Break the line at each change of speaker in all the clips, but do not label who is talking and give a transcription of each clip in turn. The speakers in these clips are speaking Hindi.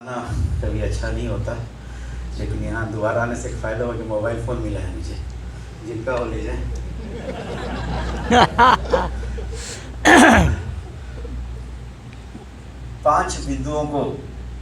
ना कभी अच्छा नहीं होता, लेकिन यहाँ दोबारा आने से एक फ़ायदा हुआ कि मोबाइल फ़ोन मिला है मुझे, जिनका हो ले जाए। 5 बिंदुओं को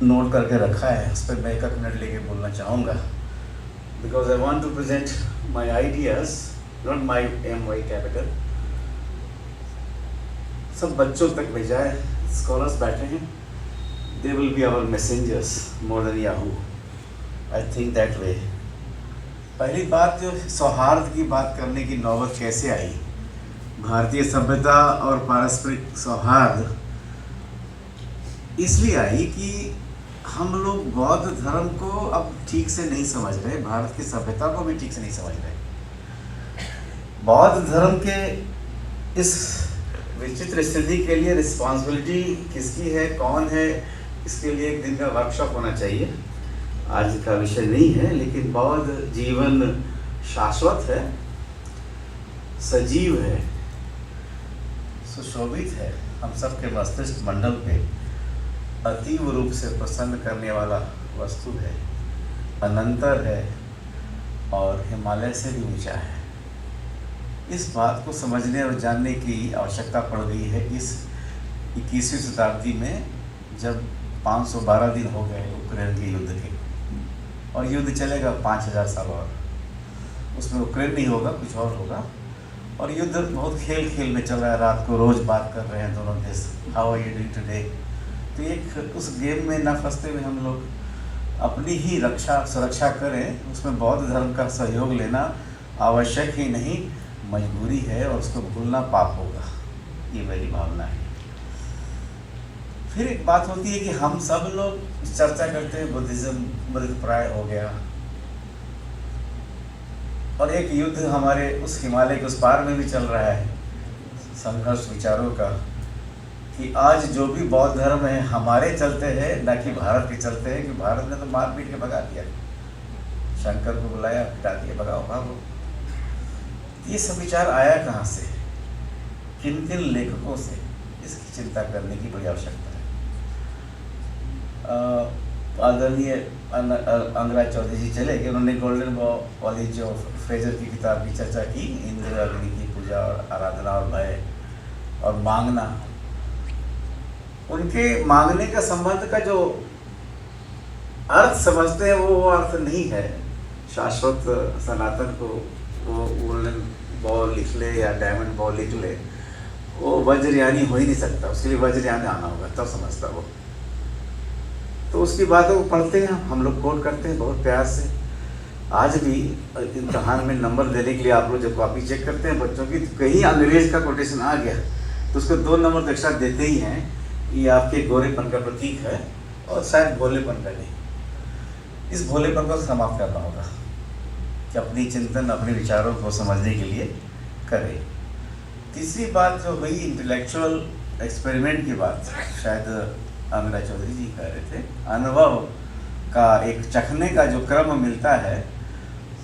नोट करके रखा है, उस पर मैं एक मिनट लेके बोलना चाहूँगा, because I want to present my ideas, not my MY capital. सब बच्चों तक भेजा है, स्कॉलर्स बैठे हैं, they will be our messengers more than Yahoo. I think that way. पहली बात, जो सौहार्द की बात करने की नौबत कैसे आई, भारतीय सभ्यता और पारस्परिक सौहार्द इसलिए आई कि हम लोग बौद्ध धर्म को अब ठीक से नहीं समझ रहे, भारत की सभ्यता को भी ठीक से नहीं समझ रहे। बौद्ध धर्म के इस विचित्र स्थिति के लिए रिस्पॉन्सिबिलिटी किसकी है, कौन है, इसके लिए एक दिन का वर्कशॉप होना चाहिए। आज का विषय नहीं है, लेकिन बौद्ध जीवन शाश्वत है, सजीव है, सुशोभित है, हम सबके मस्तिष्क मंडल पे अतीव रूप से प्रसन्न करने वाला वस्तु है, अनंतर है और हिमालय से भी ऊंचा है। इस बात को समझने और जानने की आवश्यकता पड़ गई है इस 21वीं शताब्दी में, जब 512 दिन हो गए यूक्रेन के युद्ध के, और युद्ध चलेगा 5000 साल और। उसमें यूक्रेन नहीं होगा, कुछ और होगा, और युद्ध बहुत खेल खेल में चल रहा है। रात को रोज़ बात कर रहे हैं दोनों देश, how are you doing today. तो एक उस गेम में न फंसते हुए हम लोग अपनी ही सुरक्षा करें, उसमें बौद्ध धर्म का सहयोग लेना आवश्यक ही नहीं, मजबूरी है, और उसको भूलना पाप होगा। ये मेरी भावना है। फिर एक बात होती है कि हम सब लोग चर्चा करते हैं बुद्धिज्म मृतप्राय हो गया, और एक युद्ध हमारे उस हिमालय के उस पार में भी चल रहा है, संघर्ष विचारों का, कि आज जो भी बौद्ध धर्म है हमारे चलते हैं, न कि भारत के चलते हैं, कि भारत ने तो मार पीट के भगा दिया, शंकर को बुलाया, पिटा दिया, भगाओ भागो। ये सब विचार आया कहाँ से, किन किन लेखकों से, इसकी चिंता करने की बड़ी आवश्यकता है। आदरणीय अंगराज चौधरी जी चले कि उन्होंने गोल्डन बॉल वाली जो फ्रेजर की किताब की चर्चा की, इंद्र अग्नि की पूजा और आराधना और भय और मांगना, उनके मांगने का संबंध का जो अर्थ समझते हैं वो अर्थ नहीं है। शाश्वत सनातन को वो गोल्डन बॉल लिख ले या डायमंड बॉल लिख ले, वो वज्रयानी हो ही नहीं सकता, उसके लिए वज्रयान आना होगा तब समझता वो। तो उसकी बातों को पढ़ते हैं, हम लोग कोट करते हैं बहुत प्यार से। आज भी इम्तहान में नंबर देने के लिए आप लोग जब कॉपी चेक करते हैं बच्चों की, तो कहीं अंग्रेज का कोटेशन आ गया तो उसको 2 नंबर तो एक्स्ट्रा देते ही हैं। ये आपके गोरेपन का प्रतीक है, और शायद भोलेपन का नहीं। इस भोलेपन को समाप्त करना होगा कि अपनी चिंतन, अपने विचारों को समझने के लिए करें। तीसरी बात जो हुई इंटेलेक्चुअल एक्सपेरिमेंट की बात, शायद अंगराज चौधरी जी कह रहे थे, अनुभव का एक चखने का जो क्रम मिलता है,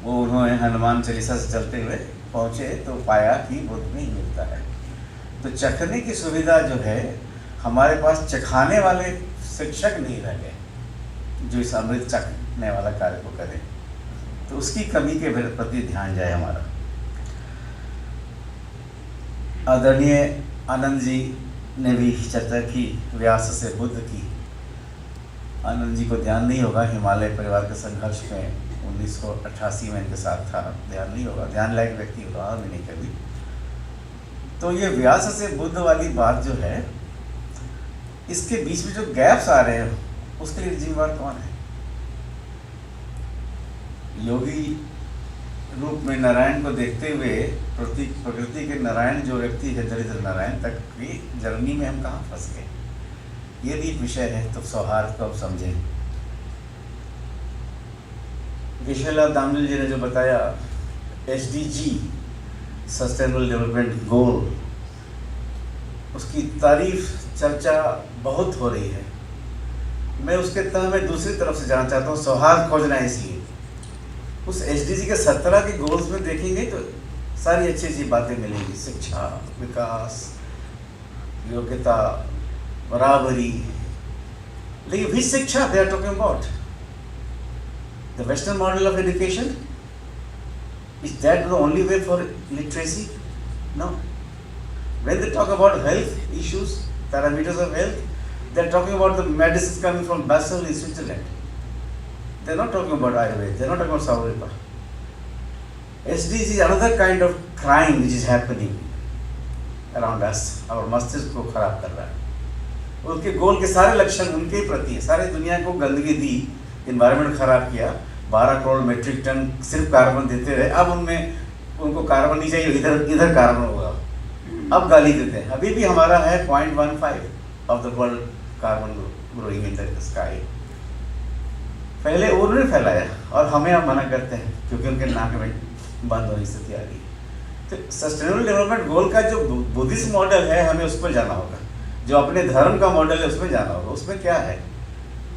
वो उन्होंने हनुमान चालीसा से चलते हुए पहुँचे तो पाया कि बुद्ध में ही मिलता है। तो चखने की सुविधा जो है, हमारे पास चखाने वाले शिक्षक नहीं रह गए जो इस अमृत चखने वाला कार्य को करें, तो उसकी कमी के प्रति ध्यान जाए हमारा। आदरणीय आनंद जी ने भी चर्चा की व्यास से बुद्ध की। आनंद जी को ध्यान नहीं होगा, हिमालय परिवार के संघर्ष में 1988 में इनके साथ था, ध्यान नहीं होगा, ध्यान लायक व्यक्ति रहा भी नहीं कभी। तो ये व्यास से बुद्ध वाली बात जो है, इसके बीच में जो गैप्स आ रहे हैं, उसके लिए जिम्मेवार कौन है? योगी रूप में नारायण को देखते हुए प्रकृति के नारायण जो व्यक्ति है, दरिद्र नारायण तक की जर्नी में हम कहाँ फंस गए, ये भी एक विषय है। तो सौहार्द को अब समझें। विशेलाल दामोदर जी ने जो बताया, SDG सस्टेनेबल डेवलपमेंट गोल, उसकी तारीफ चर्चा बहुत हो रही है। मैं उसके तह में दूसरी तरफ से जाना चाहता हूँ, सौहार्द खोजना है। इसलिए उस SDG के 17 के गोल्स में देखेंगे तो सारी अच्छी अच्छी बातें मिलेंगी, शिक्षा, विकास, योग्यता, बराबरी, लेकिन विच शिक्षा they are talking about? The western model of education, is that the only way for literacy? No. When they talk about health issues, parameters of health, they are talking about the medicines coming from Basel in Switzerland. They are not talking about Ayurveda, they are not talking about Sauripa. SDG is another kind of crime which is happening around us. Our मस्तिष्क को खराब कर रहा है. उनके गोल के सारे लक्षण उनके ही प्रति है. सारी दुनिया को गंदगी दी, इन्वायरमेंट खराब किया, 12 करोड़ मेट्रिक टन सिर्फ कार्बन देते रहे. अब उनमें उनको कार्बन नहीं चाहिए, इधर कार्बन होगा. अब गाली देते हैं. अभी भी हमारा है 0.15 of the world carbon growing in the sky. पहले उन्होंने फैलाया और हमें अब मना करते हैं क्योंकि उनके नाक में बंद होने की स्थिति आ रही है. तो सस्टेनेबल डेवलपमेंट गोल का जो बुद्धिस्ट मॉडल है, हमें उस पर जाना होगा. जो अपने धर्म का मॉडल है उसमें जाना होगा. उसमें क्या है?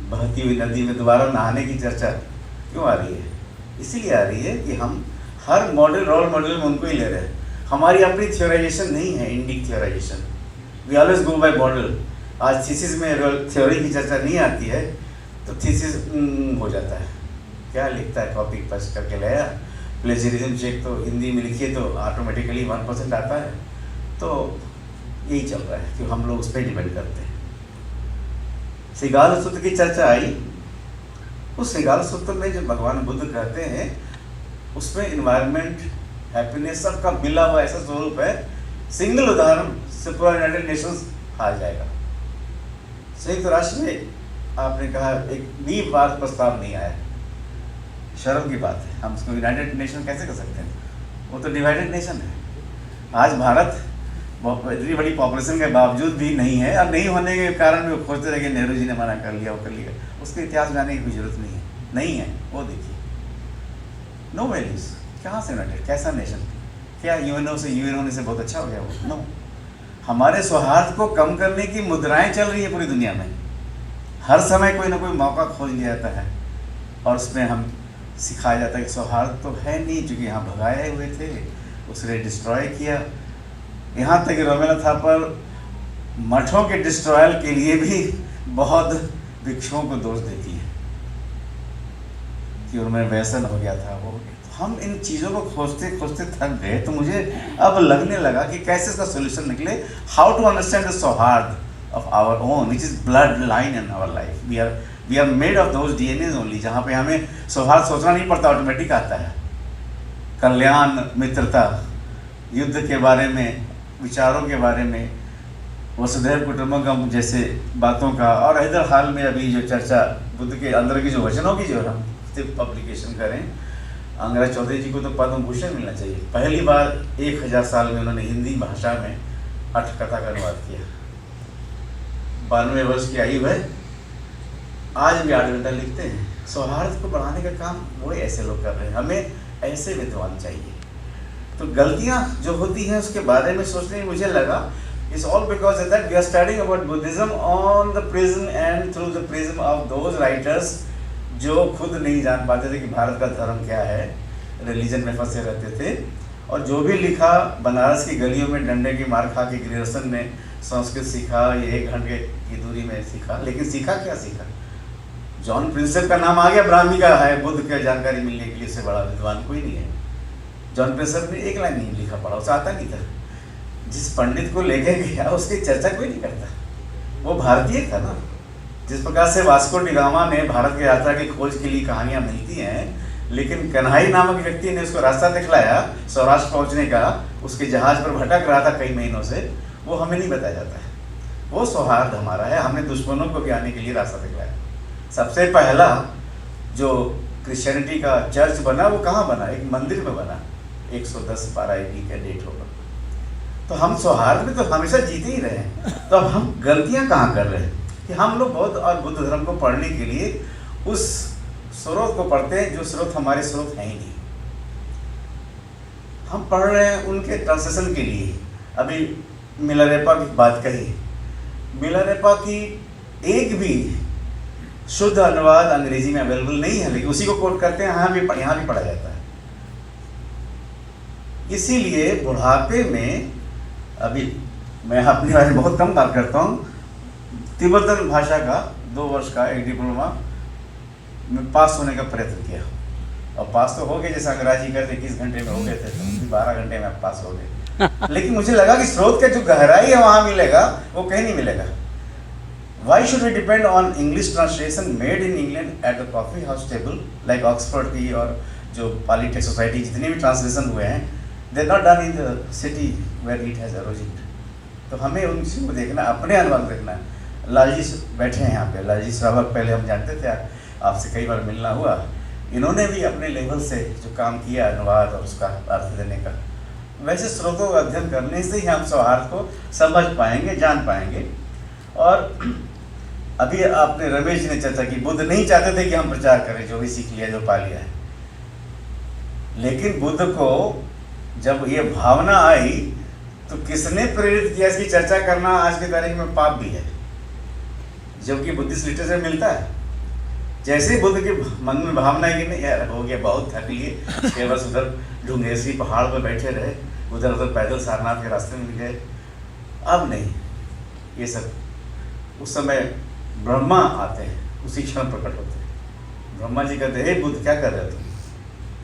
बहती हुई नदी में दोबारा नहाने की चर्चा क्यों आ रही है? इसीलिए आ रही है कि हम हर मॉडल, रोल मॉडल में उनको ही ले रहे हैं. हमारी अपनी थियोराइजेशन नहीं है, Indic theorization. We always go by model. आज थीसिस में थ्योरी की चर्चा नहीं आती है तो थीसिस हो जाता है. क्या लिखता है? कॉपी पेस्ट करके लाया. प्लेजरिज्म चेक तो हिंदी में लिखिए तो ऑटोमेटिकली 1% आता है. तो यही चल रहा है कि हम लोग उस पर डिपेंड करते हैं. श्रृंगार सूत्र की चर्चा आई. उस श्रृंगार सूत्र में जो भगवान बुद्ध कहते हैं उसमें इन्वायरमेंट, हैप्पीनेस सबका मिला हुआ ऐसा स्वरूप है. सिंगल उदाहरण से पूरा यूनाइटेड नेशंस हार जाएगा. संयुक्त राष्ट्र में आपने कहा एक भी बात प्रस्ताव नहीं आया. शर्म की बात है. हम उसको यूनाइटेड नेशन कैसे कर सकते हैं? वो तो डिवाइडेड नेशन है. आज भारत इतनी बड़ी पॉपुलेशन के बावजूद भी नहीं है, और नहीं होने के कारण भी खोजते रहे कि नेहरू जी ने मना कर लिया, वो कर लिया. उसके इतिहास जानने की कोई जरूरत नहीं है. वो देखिए, नो वैल्यूज. कहाँ से यूनाइटेड? कैसा नेशन? क्या यूएनओ होने से बहुत अच्छा हो गया वो? नो. हमारे सौहार्द को कम करने की मुद्राएं चल रही है पूरी दुनिया में. हर समय कोई ना कोई मौका खोज लिया जाता है और उसमें हम सिखाया जाता है कि सौहार्द तो है नहीं, चूँकि यहाँ भगाए हुए थे, उसने डिस्ट्रॉय किया. यहाँ तक रोमेला थापर मठों के डिस्ट्रॉयल के लिए भी बहुत भिक्षुओं को दोष देती है कि उनमें व्यसन हो गया था. वो हम इन चीज़ों को खोजते खोजते थक गए. तो मुझे अब लगने लगा कि कैसे इसका सोल्यूशन निकले. हाउ टू अंडरस्टैंड द सौहार्द of our own, which is bloodline in our life. We are made of those DNAs only. जहाँ पे हमें सौहार्द सोचना नहीं पड़ता, ऑटोमेटिक आता है. कल्याण, मित्रता, युद्ध के बारे में, विचारों के बारे में, वसुधैव कुटुंबकम जैसे बातों का. और इधर हाल में अभी जो चर्चा बुद्ध के अंदर की जो वचनों की जो हम पब्लिकेशन करें, अंगराज चौधरी जी को तो पद्म भूषण मिलना चाहिए. पहली बार 1000 साल में उन्होंने हिंदी भाषा में अठकथा का अनुवाद किया. 92 वर्ष की आयु है, आज भी 8 घंटा लिखते हैं. सौहार्द को बढ़ाने का काम वो ऐसे लोग कर रहे हैं. हमें ऐसे विद्वान चाहिए. तो गलतियां जो होती हैं उसके बारे में सोचने में मुझे लगा it's all because that we are studying about Buddhism on the prism and through the prism of those writers जो खुद नहीं जान पाते थे कि भारत का धर्म क्या है, रिलीजन में फंसे रहते थे. और जो भी लिखा बनारस की गलियों में डंडे की मार खा के ग्रेजुएशन में संस्कृत सीखा, ये 1 घंटे की दूरी में सीखा. लेकिन सीखा क्या? सीखा जॉन प्रिंसेप का नाम आ गया, ब्राह्मी का है. बुद्ध की जानकारी मिलने के लिए इससे बड़ा विद्वान कोई नहीं है. जॉन प्रिंसेप ने 1 लाइन नहीं लिखा पढ़ा, उसे आता नहीं था. जिस पंडित को लेके गया उसकी चर्चा कोई नहीं करता. वो भारतीय था ना. जिस प्रकार से वास्को डी गामा ने भारत की यात्रा की खोज के लिए कहानियाँ मिलती हैं, लेकिन कन्हई नामक व्यक्ति ने उसको रास्ता दिखलाया सौराष्ट्र पहुँचने का. उसके जहाज पर भटक रहा था कई महीनों से, वो हमें नहीं बताया जाता है. वो सौहार्द हमारा है. हमने दुश्मनों को भी आने के लिए रास्ता दिखलाया. सबसे पहला जो क्रिश्चियनिटी का चर्च बना वो कहाँ बना? एक मंदिर में बना. 110-12 AD का डेट होगा. तो हम सौहार्द में तो हमेशा जीते ही रहे हैं. तो अब हम गलतियाँ कहाँ कर रहे हैं कि हम लोग बौद्ध और बुद्ध धर्म को पढ़ने के लिए उस स्रोत को पढ़ते हैं जो स्रोत हमारे स्रोत हैं ही नहीं. हम पढ़ रहे हैं उनके ट्रांसलेशन के लिए. अभी मिलारेपा की बात कही. मिलारेपा की एक भी शुद्ध अनुवाद अंग्रेजी में अवेलेबल नहीं है, लेकिन उसी को कोट करते हैं. यहाँ भी पढ़ा जाता है. इसीलिए बुढ़ापे में, अभी मैं अपने बारे में बहुत कम बात करता हूँ, तिब्बतन भाषा का 2 वर्ष का एक डिप्लोमा में पास होने का प्रयत्न किया, और पास तो हो गए, जैसे अंग्रेजी करते 21 घंटे में हो गए थे, तो 12 घंटे में पास हो गए। लेकिन मुझे लगा कि स्रोत का जो गहराई है वहाँ मिलेगा, वो कहीं नहीं मिलेगा। Why should we depend on English translation made in England at the coffee house table, like Oxford की और जो पॉलिटेक सोसाइटी जितने भी ट्रांसलेशन हुए हैं, they are not done in the city where it has originated। तो हमें उन चीज़ों को देखना, अपने अनुवाद देखना है। लालजी बैठे हैं यहाँ पे, लालजी श्रावक पहले हम जानते थे, आपसे कई बार मिलना हुआ। इन्होंने भी अपने लेवल से जो काम किया अनुवाद और उसका अर्थ देने का, वैसे स्रोतों का अध्ययन करने से ही हम सौहार्द को समझ पाएंगे, जान पाएंगे। और अभी आपने रमेश ने चर्चा की, बुद्ध नहीं चाहते थे कि हम प्रचार करें जो भी सीख लिया, जो पा लिया है, लेकिन बुद्ध को जब ये भावना आई तो किसने प्रेरित किया इसकी चर्चा करना आज की तारीख में पाप भी है, जबकि बुद्धिस्ट लिटरेचर मिलता है। जैसे ही बुद्ध के मन में भावना है कि नहीं यार हो गया, बहुत थक लिए, 6 वर्ष उधर ढूंढेसी पहाड़ पर बैठे रहे, उधर उधर पैदल सारनाथ के रास्ते में गए, अब नहीं, ये सब उस समय ब्रह्मा आते हैं, उसी क्षण प्रकट होते हैं। ब्रह्मा जी कहते हैं, हे बुद्ध क्या कर रहे हो तुम,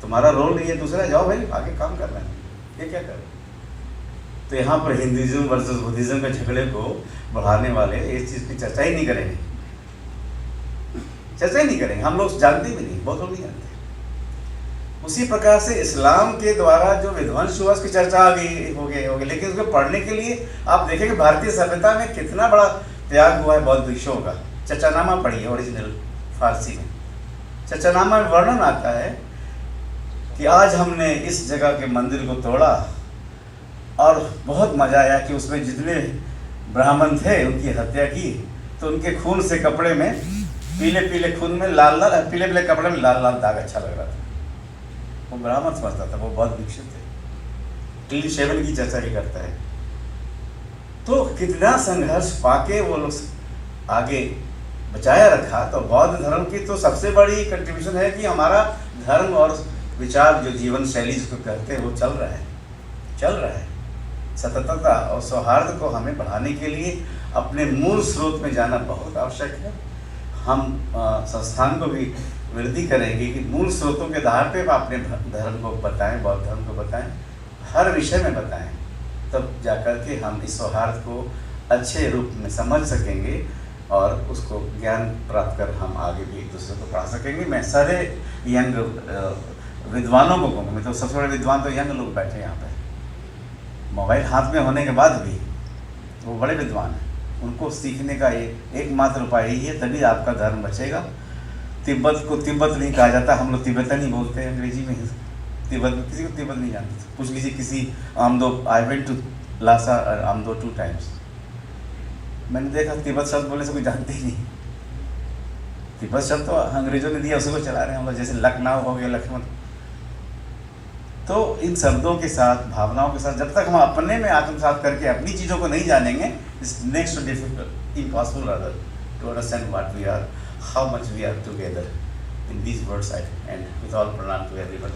तुम्हारा रोल नहीं है दूसरा, जाओ भाई आगे काम कर रहे हैं, ये क्या कर रहे हो। तो यहाँ पर हिंदुइज्म वर्सेस बुद्धिज्म के झगड़े को बढ़ाने वाले इस चीज़ की चर्चा ही नहीं करेंगे, चर्चा ही नहीं करेंगे। हम लोग जानते भी नहीं, बहुत लोग नहीं जानते। उसी प्रकार से इस्लाम के द्वारा जो विध्वंस हुआ उसकी चर्चा आ गई, हो गई, लेकिन उसको पढ़ने के लिए आप देखेंगे भारतीय सभ्यता में कितना बड़ा त्याग हुआ है बौद्ध भिक्षुओं का। चचानामा पढ़िए ओरिजिनल फारसी में, चचानामा में वर्णन आता है कि आज हमने इस जगह के मंदिर को तोड़ा और बहुत मजा आया कि उसमें जितने ब्राह्मण थे उनकी हत्या की, तो उनके खून से कपड़े में, पीले पीले खून में लाल लाल, पीले पीले कपड़े में लाल लाल दाग अच्छा लग रहा था। वो ब्राह्मण समझता था, वो बहुत भिक्षु थे। क्लीन शेवन की चर्चा ही करता है। तो कितना संघर्ष पाके वो लोग आगे बचाया रखा। तो बौद्ध धर्म की तो सबसे बड़ी कंट्रीब्यूशन है कि हमारा धर्म और विचार जो जीवन शैली जिसको कहते हैं वो चल रहा है। सततता और सौहार्द को हमें बढ़ाने के लिए अपने मूल स्रोत में जाना बहुत आवश्यक है। हम संस्थान को भी वृद्धि करेंगे कि मूल स्रोतों के आधार पे अपने धर्म को बताएं, बौद्ध धर्म को बताएं, हर विषय में बताएं, तब जाकर के हम इस सौहार्द को अच्छे रूप में समझ सकेंगे और उसको ज्ञान प्राप्त कर हम आगे भी एक दूसरे को पढ़ा सकेंगे। मैं सारे यंग विद्वानों को कहूँगा, मैं तो सबसे बड़े विद्वान तो यंग लोग बैठे हैं यहाँ पे, मोबाइल हाथ में होने के बाद भी वो बड़े विद्वान हैं। उनको सीखने का एकमात्र उपाय यही है, तभी आपका धर्म बचेगा। तिब्बत को तिब्बत नहीं कहा जाता, हम लोग तिब्बतन ही बोलते हैं अंग्रेजी में। तिब्बत में किसी को तिब्बत नहीं जानते। पूछ लीजिए किसी Amdo, I went to Lhasa Amdo 2 times, मैंने देखा तिब्बत शब्द बोलने से कोई जानते ही नहीं। तिब्बत शब्द तो अंग्रेजों ने दिया, उसी को चला रहे हैं हम लोग, जैसे लखनऊ हो गया, लक्ष्मण। तो इन शब्दों के साथ, भावनाओं के साथ जब तक हम अपने में आत्मसात करके अपनी चीज़ों को नहीं जानेंगे, it's next to difficult, impossible rather to understand what we are, how much we are together in these words. And with all प्रणाम टू एवरीवन।